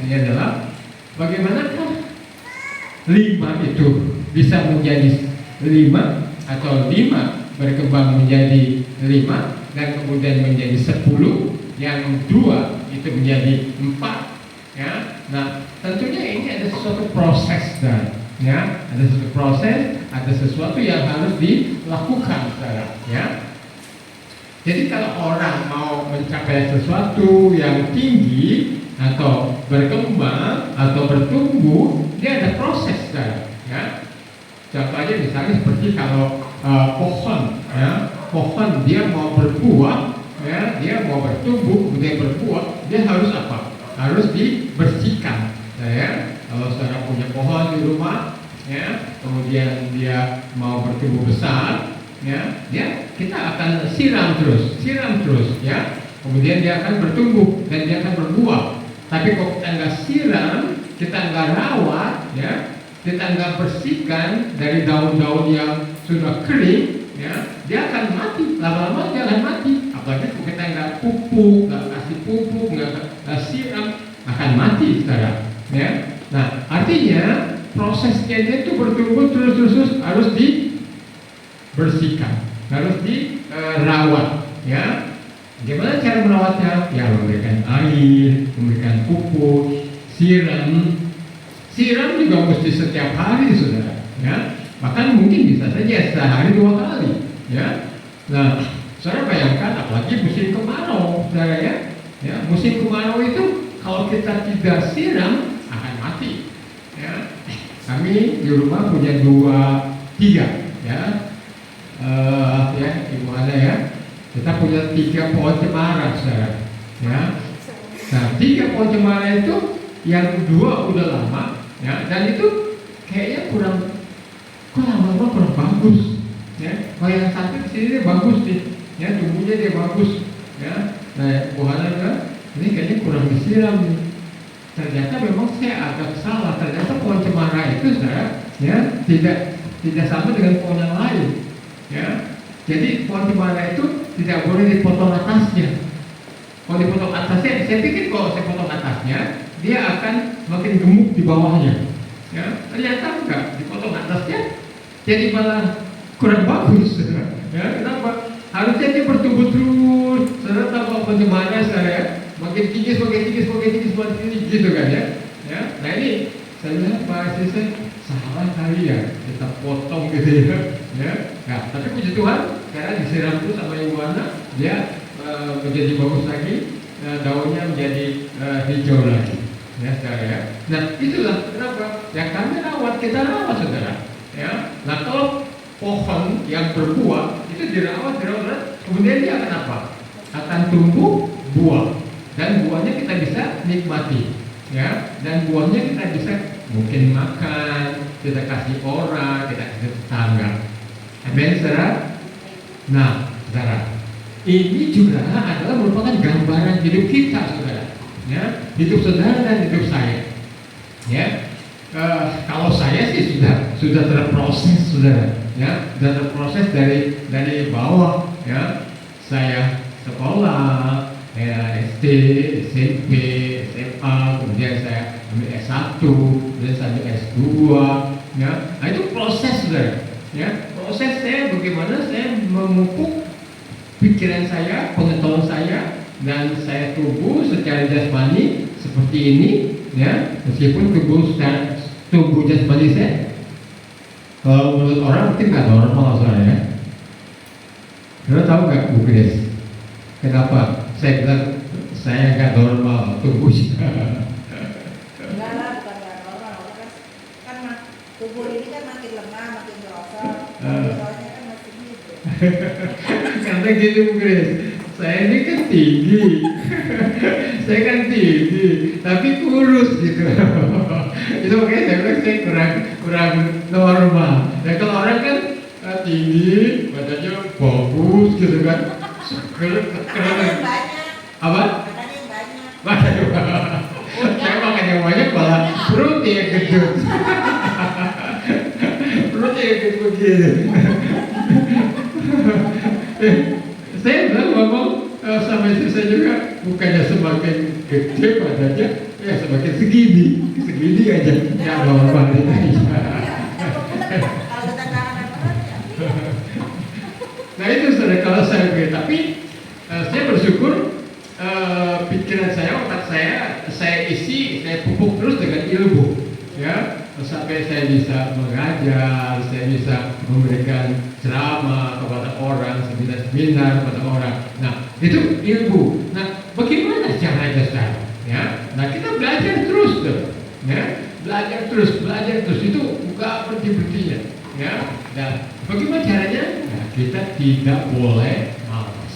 ini adalah bagaimanakah 5 itu bisa menjadi 5 atau 5 berkembang menjadi 5 dan kemudian menjadi 10, yang 2 itu menjadi 4 ya. Nah, tentunya ini ada sesuatu proses dan ya, ada sesuatu proses, ada sesuatu yang harus dilakukan saudara ya. Jadi kalau orang mau mencapai sesuatu yang tinggi atau berkembang atau bertumbuh, dia ada proses saudara ya. Contohnya misalnya seperti kalau pohon ya, pohon dia mau berbuah ya, dia mau bertumbuh kemudian berbuah, dia harus apa? Harus dibersihkan ya. Kalau saudara punya pohon di rumah ya, kemudian dia mau bertumbuh besar ya, kita akan siram terus ya, kemudian dia akan bertumbuh dan dia akan berbuah. Tapi kalau kita nggak siram, kita nggak rawat ya, kita nggak bersihkan dari daun-daun yang sudah kering ya, dia akan mati, lama-lama dia akan mati. Apalagi kalau kita nggak pupuk, nggak kasih pupuk, nggak siram, akan mati saudara ya. Nah, artinya prosesnya dia itu bertumbuh terus harus dibersihkan, harus dirawat ya. Gimana cara merawatnya? Ya, memberikan air, memberikan pupuk, siram juga mesti setiap hari saudara ya. Bahkan mungkin bisa saja sehari 2 kali ya. Nah, saudara bayangkan apalagi musim kemarau saudara ya. Musim kemarau itu kalau kita tidak siram akan mati ya. Kami di rumah punya 3 ya, ya gimana ya, kita punya 3 pohon cemara saudara ya. Nah, 3 pohon cemara itu yang 2 udah lama ya, dan itu kayaknya kurang bagus ya. Kalau yang satu di sini dia bagus nih ya, tumbuhnya dia bagus ya. Nah, buahnya ini kayaknya kurang disiram nih. Ternyata memang saya agak salah. Ternyata pohon cemara itu saudara ya tidak sama dengan pohon yang lain ya. Jadi pohon cemara itu tidak boleh dipotong atasnya. Kalau dipotong atasnya, saya pikir kalau saya potong atasnya dia akan makin gemuk di bawahnya ya. Ternyata enggak, dipotong atasnya jadi malah kurang bagus ya. Kenapa? Harusnya dia bertumbuh terus. Saudara tahu pohon cemara saya makin tinggi gitu kan ya. Nah ini saya lihat Pak Asisten salah kali ya, kita potong gitu ya. Nah, tapi puji Tuhan karena disiram terus sama Ibu Ana, dia menjadi bagus lagi, daunnya menjadi hijau lagi ya saudara ya. Nah, itulah kenapa ya kami kita rawat saudara ya. Nah, kalau pohon yang berbuah itu dirawat, kemudian dia akan apa? Akan tumbuh buah. Dan buahnya kita bisa nikmati ya, dan buahnya kita bisa mungkin makan, kita kasih orang, kita kasih tetangga. Amin saudara. Nah saudara, ini juga adalah merupakan gambaran hidup kita saudara ya, hidup saudara dan hidup saya ya. Kalau saya sih sudah terproses saudara ya, sudah terproses dari bawah ya. Saya sekolah ya, SD, SMP, SMA, kemudian saya ambil S1, kemudian saya ambil S2 ya. Nah itu proses saudara ya, proses saya bagaimana saya memupuk pikiran saya, pengetahuan saya, dan saya tumbuh secara jasmani seperti ini ya. Meskipun tumbuh jasmani saya kalau menurut orang mungkin nggak normal saudara ya. Saudara tahu nggak Bu Grace kenapa saya bilang saya nggak normal tubuhnya? Enggak lah, bukan nggak normal, kan tubuh ini kan makin lemah, makin merosot, merosotnya kan masih gitu. Karena gitu Bu Grace, saya ini kan tinggi, saya kan tinggi, tapi kurus gitu. Itu makanya saya bilang saya kurang normal. Dan kalau orang kan tinggi, badannya bagus gitu kan. Keren. Apa? Makan yang banyak. Saya makan yang banyak malah perut yang gendut. Perut yang gendut begini. Saya bilang ngomong sama istri saya juga bukannya semakin gede badannya, ya semakin segini aja. Ya normal itu. Kalau tetanggaan orang ya. Nah itu saudara kalau saya begini, tapi saya bersyukur pikiran saya, otak saya isi, saya pupuk terus dengan ilmu, ya sampai saya bisa mengajar, saya bisa memberikan ceramah kepada orang, seminar kepada orang. Nah itu ilmu. Nah bagaimana caranya sekarang? Ya, nah kita belajar terus tuh, ya belajar terus itu nggak berhenti-berhentinya, ya. Dan bagaimana caranya? Nah, kita tidak boleh malas,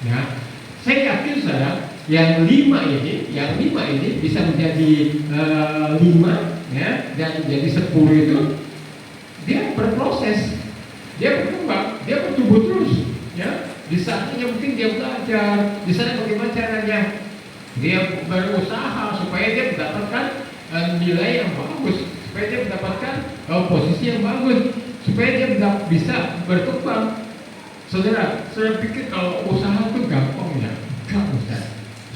ya. Saya yakin saudara, yang lima ini bisa menjadi 5, ya, dan menjadi 10 itu dia berproses, dia berkembang, dia bertumbuh terus, ya. Di saatnya mungkin dia belajar, di sana bagaimana caranya dia berusaha supaya dia mendapatkan nilai yang bagus, supaya dia mendapatkan posisi yang bagus, supaya dia bisa berkembang. Saudara pikir kalau usaha itu gampang ya? Enggak, Ustaz.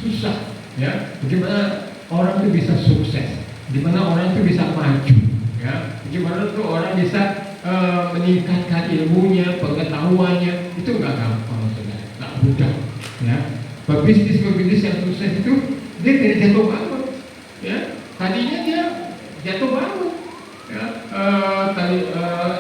Susah, ya. Bagaimana orang itu bisa sukses? Bagaimana orang itu bisa maju, ya? Bagaimana tuh orang bisa meningkatkan ilmunya, pengetahuannya? Itu enggak gampang, saudara. Enggak mudah, ya. Pebisnis yang sukses itu dia dari jatuh bangun, ya. Tadinya dia jatuh bangun, ya.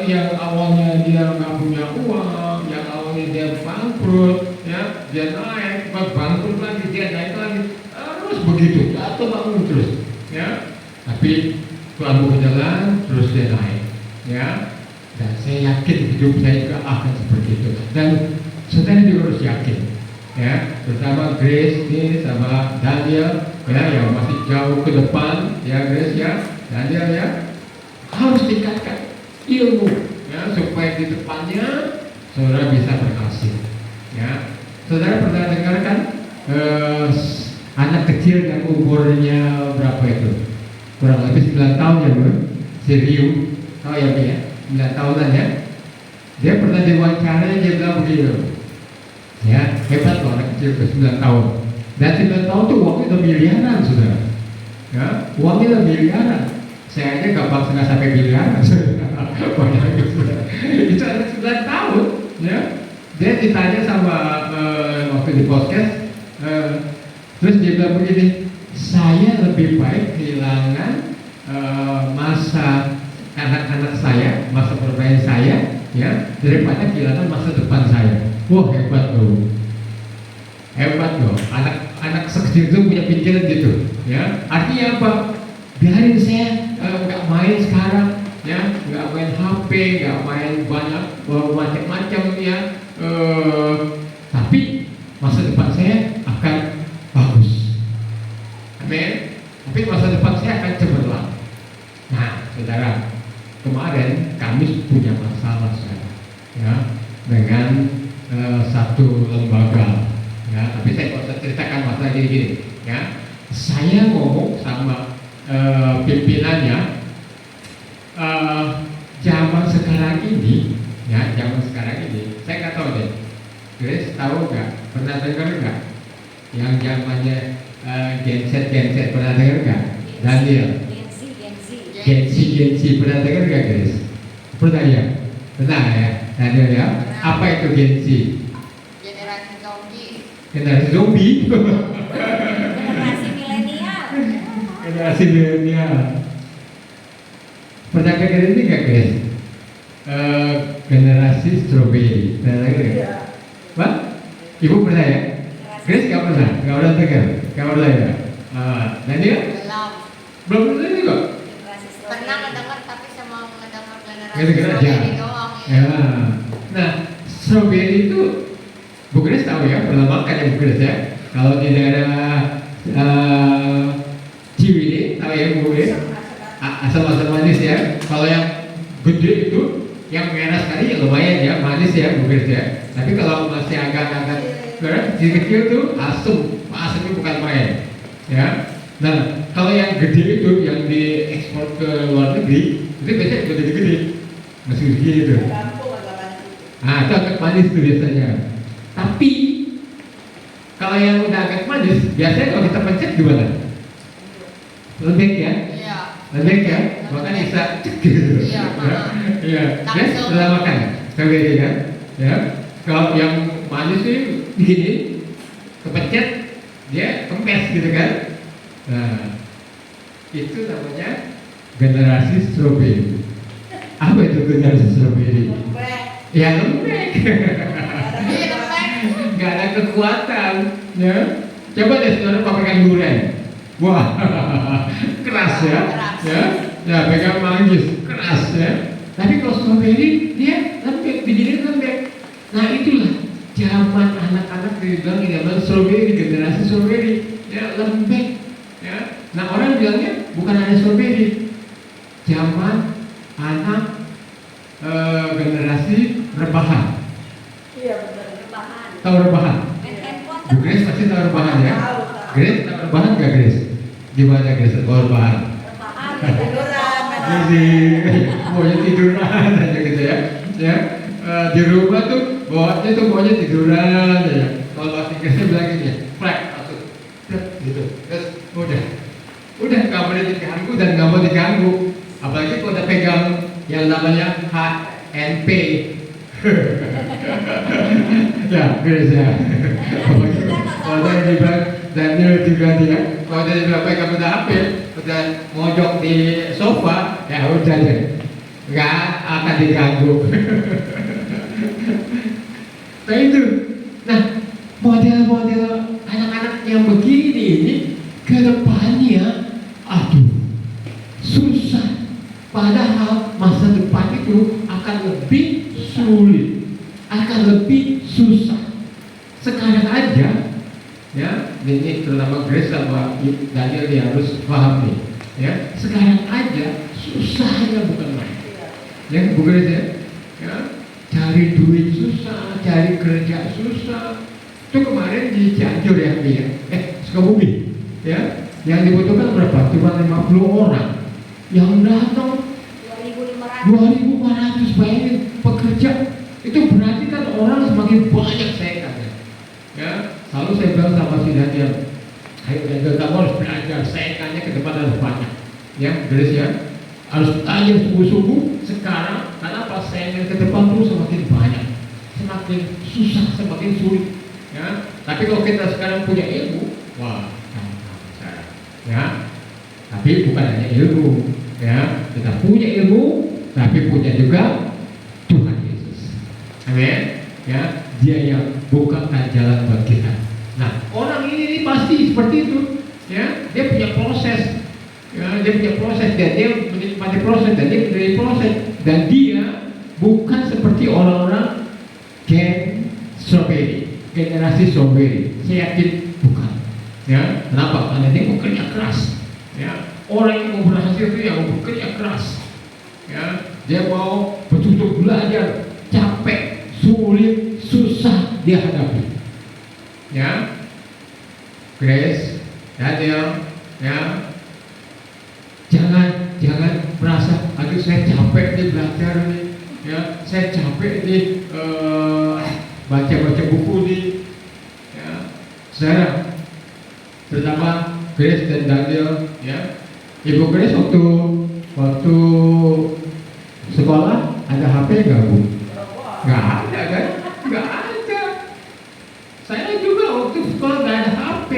Yang awalnya dia nggak punya uang, yang awalnya dia bangkrut, ya, dia naik, bangkrut lagi, dia naik lagi, terus begitu, jatuh bangun terus, ya. Tapi Tuhan berjalan, terus dia naik, ya. Dan saya yakin hidup saya juga akan seperti itu. Dan saudara juga harus yakin, ya, bersama Grace ini sama Daniel, ya, yang masih jauh ke depan, ya Grace, ya, Daniel, ya, harus tingkatkan ilmu, ya, supaya di depannya saudara bisa berhasil, ya. Saudara pernah dengarkan anak kecil yang umurnya berapa itu? Kurang lebih 9 tahun ya, Bro. Si Riu, tahu ya, ya, 9 tahunan ya. Dia pernah diwawancara, dia bilang begini, ya, hebat loh anak kecil ke 9 tahun. Dan 9 tahun tuh uangnya udah miliaran, saudara. Ya, uangnya udah miliaran. Saya aja gampang nggak sampai miliaran, saudara. Itu anak 9 tahun, ya. Dia ditanya sama waktu di podcast, terus dia bilang begini, saya lebih baik kehilangan masa anak-anak saya, masa bermain saya, ya, daripada kehilangan masa depan saya. Wah, hebat loh. Hebat loh, anak sekecil itu punya pikiran gitu, ya. Artinya apa? Biarin saya nggak main sekarang, ya, nggak main HP, nggak main banyak macam-macam, ya. Tapi masa depan saya akan bagus. Amin. Tapi masa depan saya akan cemerlang. Nah, saudara, kemarin kami punya masalah, saudara, ya, dengan satu lembaga. Ya, tapi saya mau ceritakan masalah gini, ya. Saya ngomong sama pimpinannya, zaman sekarang ini, ya, saya nggak tahu deh. Grace tahu nggak? Pernah dengar nggak? Yang zamannya Gen Z pernah dengar nggak? Daniel. Gen Z pernah dengar nggak, Grace? Pernah ya? Pernah ya, Daniel ya. Apa itu Gen Z? Generasi zombie. Generasi milenial. Pernah dengar ini nggak, Grace? Generasi strawberry. Pernah dengar nggak? Pak? Ibu pernah ya? Grace nggak pernah dengar? Nggak pernah ya? Daniel? Belum pernah juga? Pernah ngedengar tapi sama ngedengar generasi strawberry doang ya. Nah, strawberry itu Bu Grace tahu ya, pernah makan ya Bu Grace ya. Kalau di daerah Ciwidey, tahu ya Bu Grace? Asam-asam manis ya. Kalau yang gede itu, yang merah sekali ya lumayan ya, manis ya Bu Grace ya. Tapi kalau masih agak-agak kecil tuh asamnya bukan main, ya. Nah, kalau yang gede itu, yang diekspor ke luar negeri, itu biasanya gede-gede, masih gede itu. Nah, itu agak manis tuh biasanya. Tapi kalau yang udah agak manis, biasanya kalau kita pencet gimana? Lembek ya? Iya. Lembek ya? Makanya bisa cek gitu. Iya. Iya. Ya, Langsung. setelah makan. Strawberry kan? Ya. Kalau yang manis sih begini, kepencet dia kempes gitu kan? Nah, itu namanya generasi strawberry. Apa itu generasi strawberry? Lembek. Ya lembek. Iya, lembek. Gak ada kekuatan, ya. Coba deh saudara pakaikan durian. Wah, keras ya, Keras. ya pegang manggis, keras ya. Tapi kalau strawberry dia lembek, bijinya lembek. Nah itulah zaman anak-anak dibilang zaman strawberry, generasi strawberry, ya lembek, ya. Nah orang bilangnya bukan hanya strawberry, zaman anak generasi rebahan. Iya benar. Rebahan. Tahu rebahan? Main handphone. Bu Grace pasti tahu rebahan ya. Tahu. Grace tahu rebahan nggak Grace? Gimana Grace tahu rebahan? Rebahan. Tiduran. Jadi maunya tiduran aja gitu ya. Ya di rumah tuh bawaannya tuh maunya tiduran aja. Kalau bahasa Inggrisnya bilang gini ya, flek atau gitu. Terus udah nggak boleh diganggu dan nggak mau diganggu. Apalagi kalau udah pegang yang namanya HNP. Ya, Grace ya. Kalau dia dibilang Daniel juga dia, kalau dia bilang pegang udah HP, udah mojok di sofa, ya udah deh, nggak akan diganggu. Nah itu, nah model-model anak-anak yang begini ini ke depannya, aduh, susah. Padahal masa depan itu akan lebih sulit, akan lebih susah. Sekarang aja, ya, ini terutama Grace sama Daniel dia harus paham nih, ya. Sekarang aja susahnya bukan main, ya, Bu Grace ya, cari duit susah, cari kerja susah. Itu kemarin di Cianjur ya, Sukabumi, ya, yang dibutuhkan berapa? Cuma 50 orang. Yang datang 2.500, bayangin pekerja. Itu berarti kan orang semakin banyak saya kata. Ya, selalu saya bilang sama si Daniel, ayo Daniel kamu harus belajar, saingannya ke depan harus banyak. Ya, beres ya. Harus tanya sungguh-sungguh sekarang, karena pas saingan ke depan tuh semakin banyak, semakin susah, semakin sulit. Ya, tapi kalau kita sekarang punya ilmu, wah, gampang. Ya, tapi bukan hanya ilmu, ya, kita punya ilmu, tapi punya juga Tuhan Yesus. Amin. Ya, Dia yang bukakan jalan buat kita. Nah, orang ini pasti seperti itu. Ya, dia punya proses. Ya, dia punya proses dan dia menikmati proses dan dia menerima proses dan dia bukan seperti orang-orang geng strawberry, generasi strawberry. Saya yakin bukan. Ya, kenapa? Karena dia bekerja keras. Ya, orang yang mau berhasil itu yang mau bekerja keras. Ya, dia mau betul-betul belajar, capek, sulit, susah dia hadapi. Ya, Grace, Daniel, ya, jangan merasa, aduh saya capek nih belajar nih, ya, saya capek nih baca buku nih, ya, saudara, terutama Grace dan Daniel, ya, Ibu Grace waktu sekolah ada HP nggak Bu? Nggak ada kan? Nggak ada. Saya juga waktu sekolah nggak ada HP.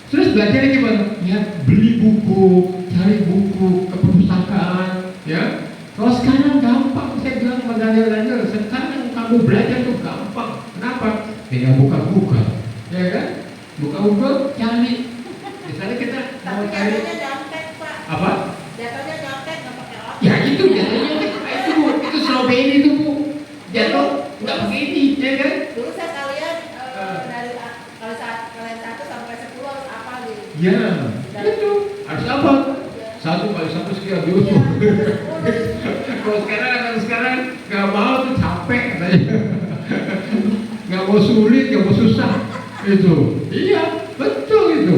Terus belajarnya gimana? Ya beli buku, cari buku ke perpustakaan. Ya. Kalau sekarang gampang, saya bilang sama Daniel, sekarang kamu belajar tuh gampang. Kenapa? Tinggal buka-buka, ya kan? Buka-buka, cari. Misalnya kita mau Tapi cari jatuhnya nyontek Pak. apa? Jatuhnya nyontek nggak pakai otak. Ya itu jatuhnya itu Bu, itu strawberry itu Bu. Jatuh nggak begini, ya kan? Dulu saya kalian dari kalau saat kalian 1 sampai 10 harus apa gitu. Ya, itu harus apa? 1 kali 1 sekian dulu. Kalau sekarang nggak mau tuh capek katanya. Nggak mau sulit, nggak mau susah. Itu, iya betul itu.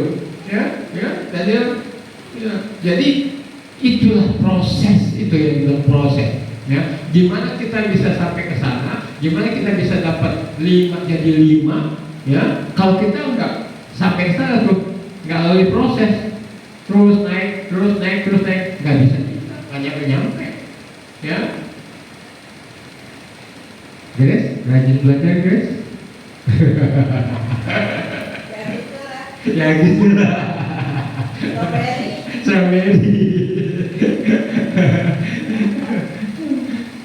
Ya, Daniel. Ya. Jadi itulah proses, itu yang bilang proses. Ya, gimana kita bisa sampai ke sana? Gimana kita bisa dapat 5 jadi 5? Ya, kalau kita enggak sampai sana tuh nggak lalui proses, terus naik, nggak bisa kita, nggak nyampe, ya. Grace, rajin belajar Grace. Ya gitu lah. Strawberry.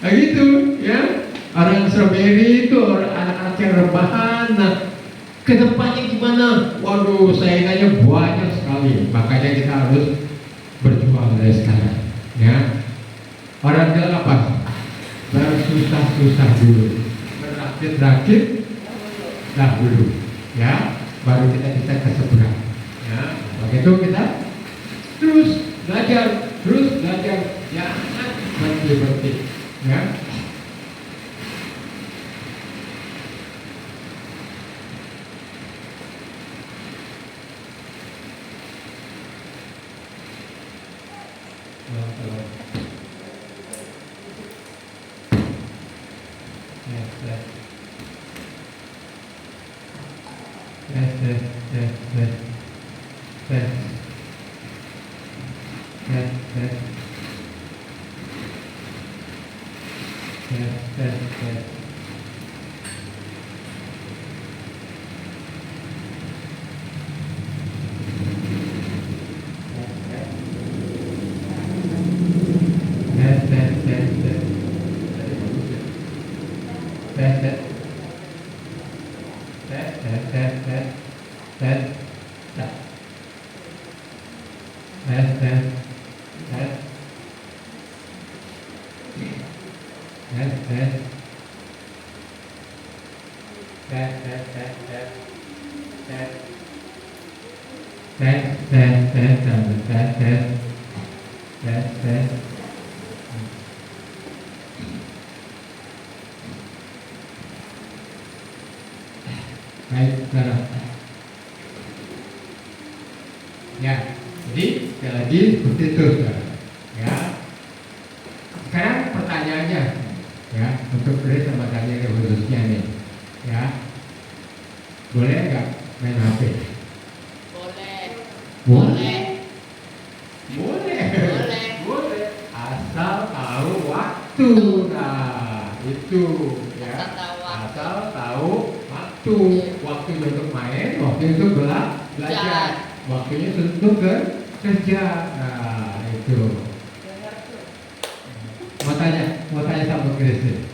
Nah gitu, ya. Orang strawberry itu anak-anak yang rebahan. Nah, kedepannya gimana? Waduh, saingannya banyak sekali. Makanya kita harus berjuang dari sekarang. Ya, orang bilang apa? Bersusah-susah dulu, berakit-rakit dahulu. Ya, baru kita bisa ke seberang. Ya, begitu kita terus belajar, jangan berhenti. Ya. Baik, sekarang. Ya, jadi sekali lagi seperti itu, saudara. Ya. Sekarang pertanyaannya, ya, untuk Grace sama Daniel khususnya nih, ya, boleh nggak main HP? Boleh. Asal tahu waktu, nah itu, ya. Asal tahu waktu, waktunya untuk main, waktu untuk belajar, waktunya untuk kerja, nah itu. Mau tanya sama Grace.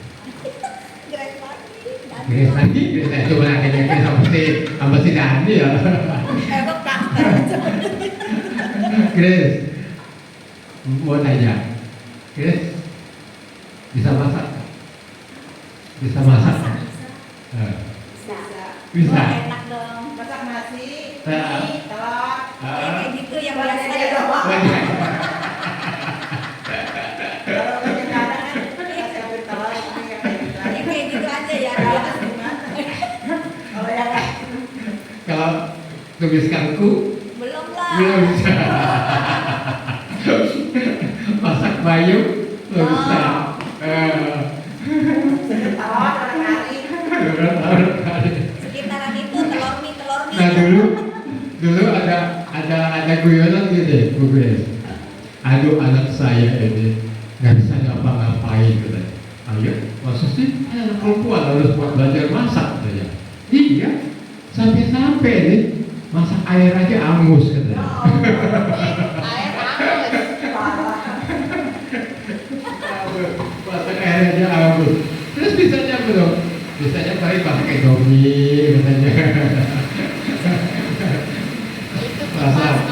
Grace lagi, coba nanya Grace sama si Dani ya. Grace, mau tanya, Grace bisa masak? Bisa masak? Bisa. Enak dong. Masak nasi, mie, telur, kayak gitu yang biasa ya dong. Kayak gitu aja ya. Kalau tuliskanku Belum lah. belum bisa. Masak bayam belum bisa. Sekitaran itu telur mie. Nah dulu ada guyonan gitu, Bu Grace. Aduh anak saya ini nggak bisa ngapa-ngapain gitu. Ayo, maksud sih anak perempuan harus buat belajar masak saja. Iya, sampai nih masak air aja angus katanya. Air hangus. Masak air aja angus. Terus bisanya apa dong? Bisanya paling pakai Indomie katanya.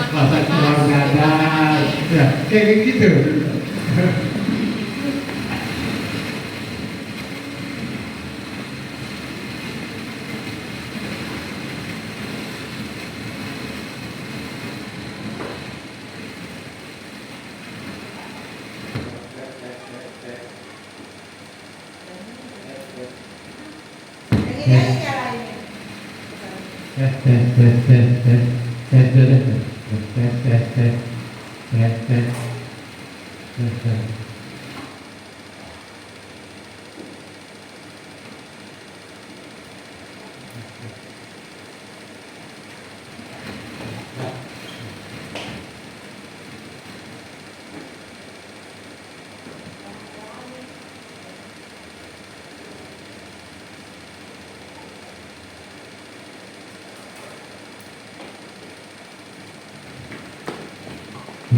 Masak telur dadar, ya kayak gitu.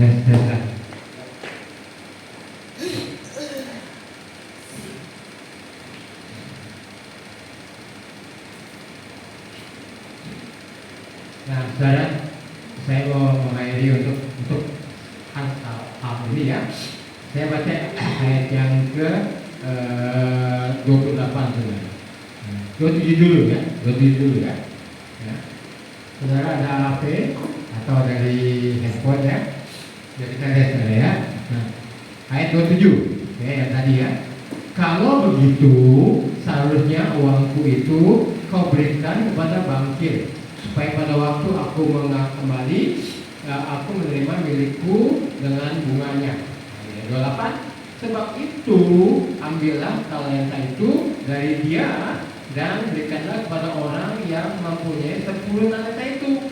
Tes. Nah, saudara, saya mau mengakhiri untuk hal ini ya. Saya baca ayat yang ke 28 saudara. 27 dulu ya, 27 dulu ya. Ya. Saudara ada HP atau dari handphone ya? Jadi kita lihat saudara ya. Nah, ayat 27 ya, yang tadi ya. Kalau begitu seharusnya uangku itu kau berikan kepada bankir, supaya pada waktu aku kembali aku menerima milikku dengan bunganya. Ayat 28. Sebab itu ambillah talenta itu dari dia dan berikanlah kepada orang yang mempunyai 10 talenta itu.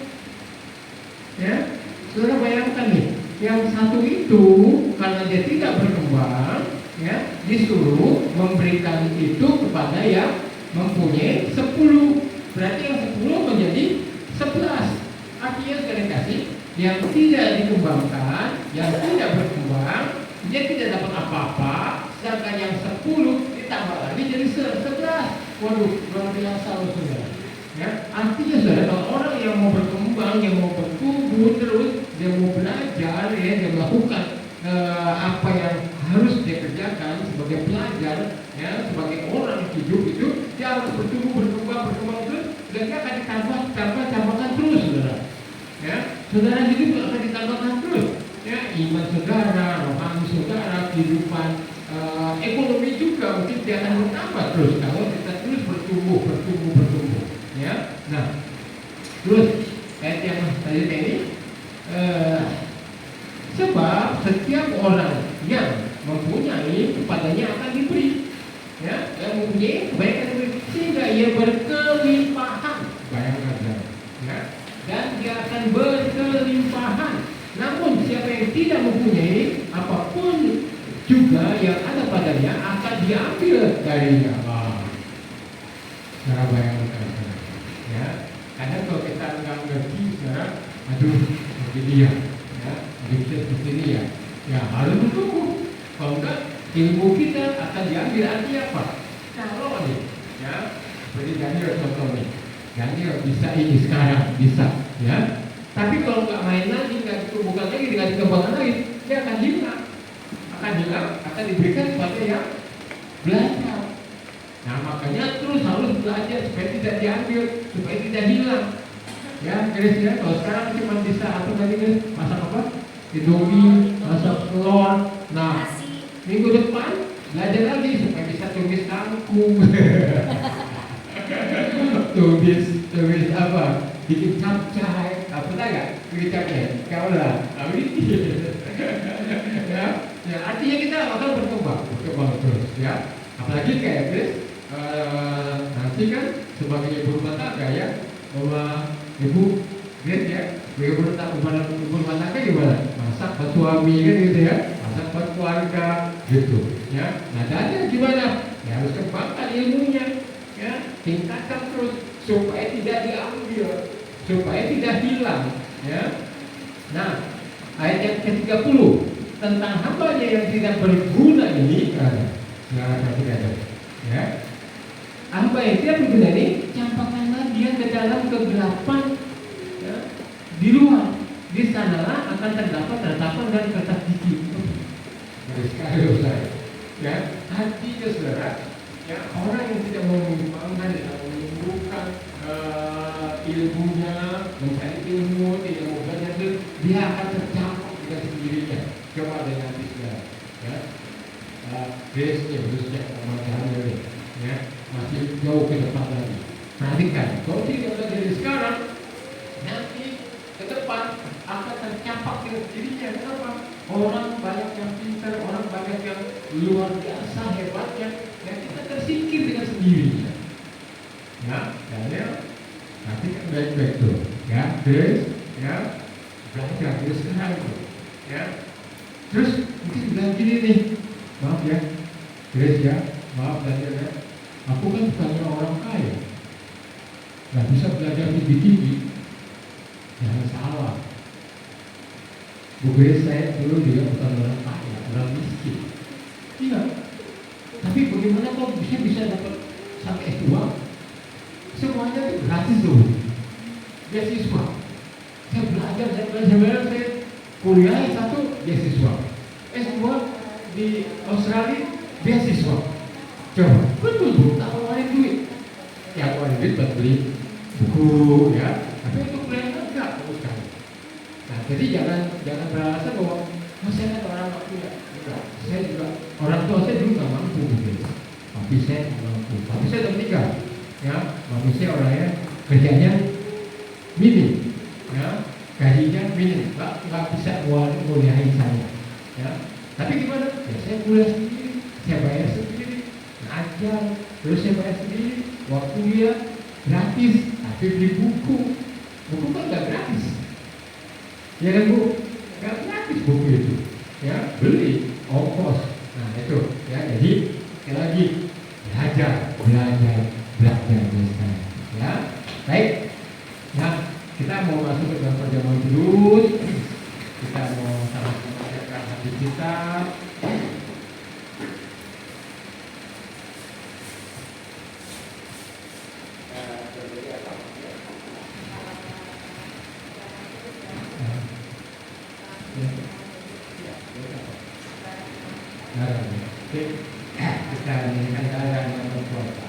Ya, saudara bayangkan nih, yang satu itu karena dia tidak berkembang, ya, disuruh memberikan itu kepada yang mempunyai 10. Berarti yang 10 menjadi 11. Artinya sekali kasih, yang tidak dikembangkan, yang tidak berkembang, dia tidak dapat apa-apa. Sedangkan yang 10 ditambah lagi jadi 11. Waduh, luar biasa loh saudara. Ya, artinya saudara, kalau orang yang mau berkembang, yang mau bertumbuh terus, dia mau belajar, ya, dia melakukan apa yang harus dia kerjakan sebagai pelajar, ya, sebagai orang hidup itu, dia harus bertumbuh, berkembang terus, dan dia akan ditambahkan terus, saudara. Ya, saudara hidup akan ditambahkan terus. Ya, iman saudara, rohani saudara, kehidupan ekonomi juga mungkin dia akan bertambah terus kalau kita terus bertumbuh. Ya, nah, terus ayat yang tadi ini, sebab setiap orang yang mempunyai kepadanya akan diberi, ya, yang mempunyai kebaikan diberi, sehingga ia berkelimpahan. Bayangkan, ya, dan dia akan berkelimpahan. Namun siapa yang tidak mempunyai apapun juga yang ada padanya akan diambil darinya. Cara bayangkan, ya. Kadang kalau kita nggak ngerti, saudara, aduh, begini ya, bisa seperti ini ya, ya harus bertumbuh. Kalau enggak, ilmu kita akan diambil. Artinya apa? Kalau nih, ya, seperti Daniel contoh nih, Daniel bisa ini sekarang, bisa, ya. Tapi kalau nggak main lagi, nggak ditumbuhkan lagi, nggak dikembangkan lagi, dia akan hilang, akan diberikan kepada yang belajar. Nah, makanya terus harus belajar supaya tidak diambil, supaya tidak hilang. Ya, guys ya, kalau sekarang cuma bisa atau tadi guys, masak apa? Indomie, masak telur. Nah, minggu depan belajar lagi supaya bisa tumis kangkung. tumis apa? Bikin capcay, apa enggak? Bikin capcay. Kau lah, ya, artinya kita akan berkembang terus, ya. Apalagi kayak guys, nanti kan sebagai ibu rumah tangga ya, bahwa ibu Grace ya, ibu rumah tangga gimana? Masak buat suami kan gitu ya, masak buat keluarga gitu, ya. Nah, dan gimana? Ya harus kembangkan ilmunya, ya, tingkatkan terus supaya tidak diambil, supaya tidak hilang, ya. Nah, ayat yang ke-30 tentang hambanya yang tidak berguna ini, ya. Hamba yang tidak berguna ini, campakkanlah dia ke dalam kegelapan, ya, di luar. Di sanalah akan terdapat ratapan dan kertas gigi. Dari sekali saya, ya, artinya saudara, ya, orang yang tidak mau mengembangkan, tidak mau menumbuhkan ilmunya, mencari ilmu, tidak mau belajar, dia akan tercampur dengan sendirinya. Coba ada nanti saudara, ya, Grace-nya khususnya pemahamannya ini, ya, masih jauh ke depan lagi. Perhatikan, kalau tidak belajar dari sekarang, nanti ke depan akan tercampak dengan dirinya. Kenapa? Orang banyak yang pintar, orang banyak yang luar biasa hebatnya, dan kita tersingkir dengan sendirinya. Ya, Daniel, nanti kan baik-baik tuh, ya, Grace, ya, belajar dari sekarang tuh, ya. Terus mungkin bilang gini nih, maaf ya, Grace ya, maaf Daniel ya, aku kan bukannya orang kaya, nggak bisa belajar tinggi-tinggi. Jangan salah. Bu Grace saya dulu juga bukan orang kaya, orang miskin. Iya. Tapi bagaimana kok bisa dapat sampai S2? Semuanya itu gratis tuh. Beasiswa. Saya belajar, saya kuliah S1 beasiswa. S2 di Australia beasiswa. Coba, betul bu, tak keluarin duit. Ya keluarin duit buat beli buku ya. Tapi untuk kuliah enggak bagus sekali. Nah, jadi jangan beralasan bahwa saya kan orang mampu ya. Enggak, saya juga orang tua saya dulu nggak mampu gitu. Tapi saya mampu. Tapi saya udah menikah. Ya, mampu saya orangnya kerjanya minim, ya, gajinya minim, nggak bisa kuliahin saya. Ya, tapi gimana? Ya saya kuliah sendiri, saya bayar sendiri, ngajar, terus saya bayar sendiri, waktu kuliah gratis, tapi beli buku kan nggak gratis. Ya kan bu, nggak gratis buku itu, ya beli ongkos. Nah itu, ya jadi sekali lagi belajar. Ya, baik. Ya, kita mau masuk ke dalam perjamuan kudus. Kita mau sama-sama mengerjakan hati kita. Oke, kita menyanyikan kalian yang berpuasa.